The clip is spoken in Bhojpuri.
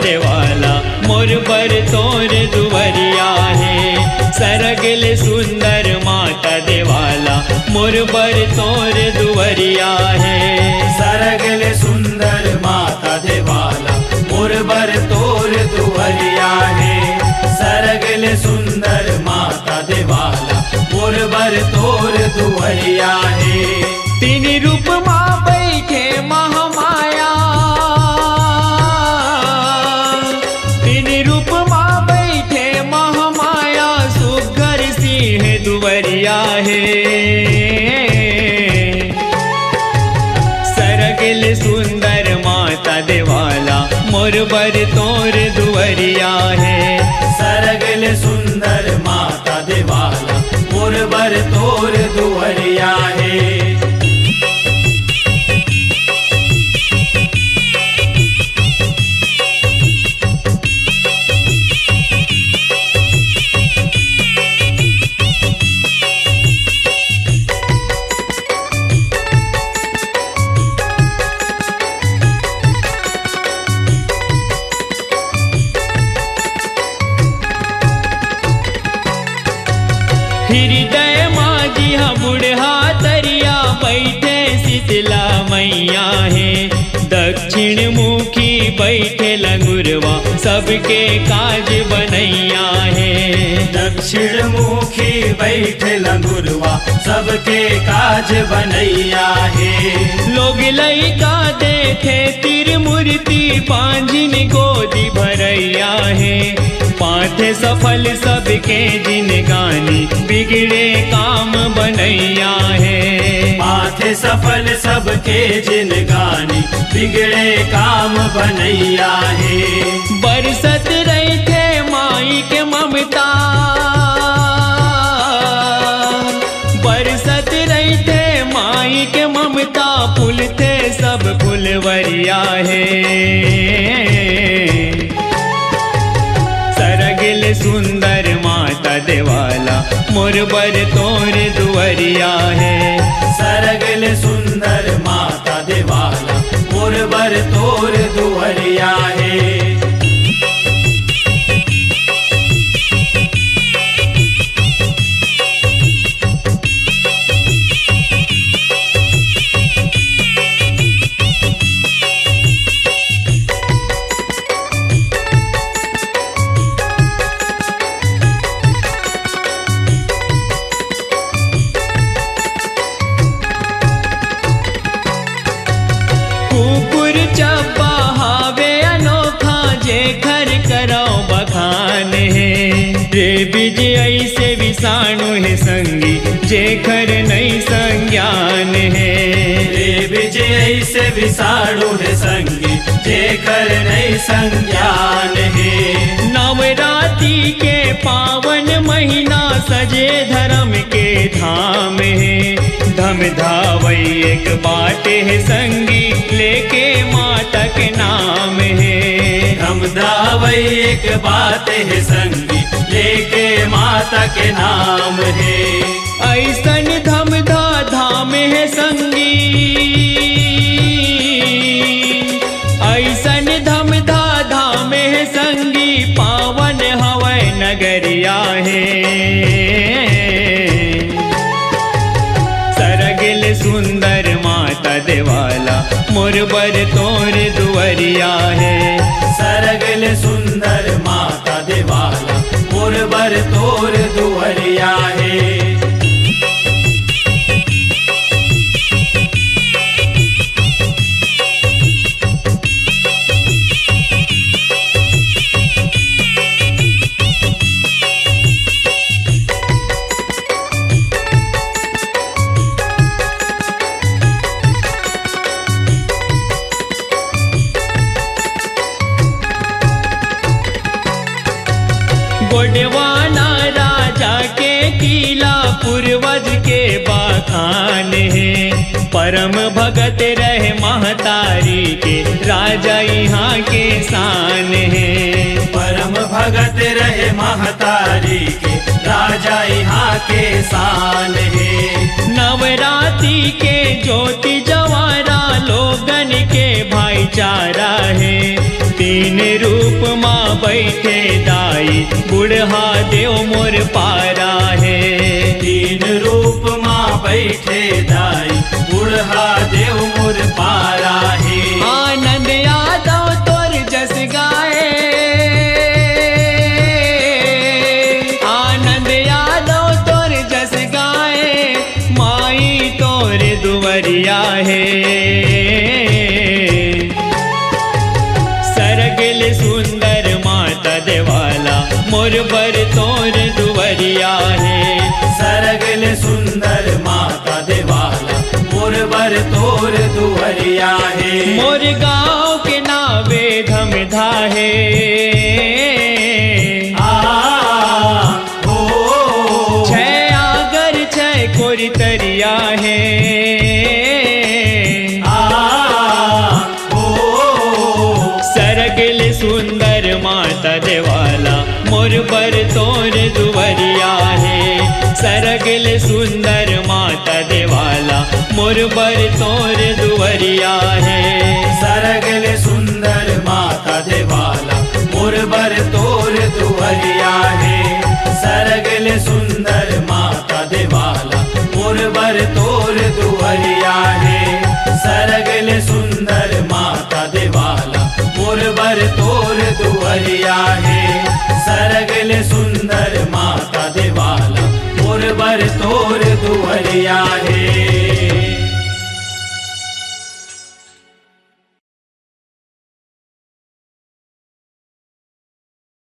देवाला मोर बर तोर दुवरिया है। सरगल सुंदर माता देवाला मोर बर तोर दुवरिया है। सरगल सुंदर माता देवाला मोर बर तोर दुवरिया है। सरगल सुंदर माता देवाला मोर बर तोर दुवरिया है। तीन रूप माँ बैठे महामाया, तीन रूप माँ बैठे महामाया, सुघर सिंह दुवरिया है। सरगल सुंदर माता देवाला मोर बर तोर दुवरिया है। सरगल सुंदर माता देवाला मोर बर तोर दुवरिया है। हृदय माझी हा बुढ़ा तरिया बैठे शीतला मैया है। दक्षिण मुखी बैठे लंगुरवा सबके काज बनैया है। दक्षिण मुखी बैठे लंगुरवा सबके काज बनैया है। लोग लइका देखे तिर मूर्ति पांजिन गोदी भरैया है। पाथे सफल सबके जिन गानी बिगड़े काम बनैया है। पाथे सफल सबके जिन गानी बिगड़े काम बनैया है। बरसत रही थे माई के ममता, बरसत रही थे माई के ममता, फूल थे सब फुलवरिया है। सरगल सुंदर माता देवाला मोर बर तोर दुवरिया है। सरगल सुंदर माता देवाला मोर बर तोर दुवरिया है। कुकुर चब्बा हावे अनोखा, जे घर करो बखान है। रे बीज ऐसे विषाणु है संगी, जे घर नहीं संज्ञान है। रे विजय ऐसे विषाणु है संगी, जे कर नहीं संज्ञान है। नवरात्रि के पावन महीना सजे धर्म के धाम है। धम धावई एक बाटे है संगी, लेके माता के नाम है। हम धावई एक बात है संगी, लेके माता के नाम है। ऐसन धम धा धाम है संगी, ऐसन धम धा धाम है संगी, पावन हवै नगरिया है। सरगल सुंदर माता देवाला मोर बर तोर दुवरिया है। सरगल सुंदर माता देवाला मोर बर तोर दुवरिया है। गोडवाना राजा के किला पूर्वज के बखान है। परम भगत रहे महतारी के, राजा यहाँ के शान है। परम भगत रहे महतारी के, राजा यहाँ के शान है। नवरात्रि के ज्योति जवारा लोगन के भाई चारा है। तीन रूप माँ बैठे दाई बुढ़ा देव मोर पारा है। तीन रूप माँ बैठे दाई बुढ़ा देव मोर पारा है। आनंद यादव तोर जस गाए, आनंद यादव तोर जस गाए, माई तोर दुवरिया है। सरगिल सुंदर माता देवाला मोर बर तोर दुवरिया है। सरगल सुंदर माता देवाला मोर बर तोर दुवरिया है। मोर गाँव के नावे धमधा है। छह आगर छह कोरितरिया है। सरगिल सुंदर माता देवाला मोर बर तोर दुवरिया है। सरगिल सुंदर माता देवाला मोर बर तोर दुवरिया है। सरगल सुंदर माता देवाला मोर बर तोर दुवरिया है। सरगल सुंदर माता देवाला मोर बर तोर दुवरिया है। सरगल सुंदर माता देवाला मोर बर तोर दुवरिया है। सरगल सुंदर माता देवाला मोर बर तोर दुवरिया है।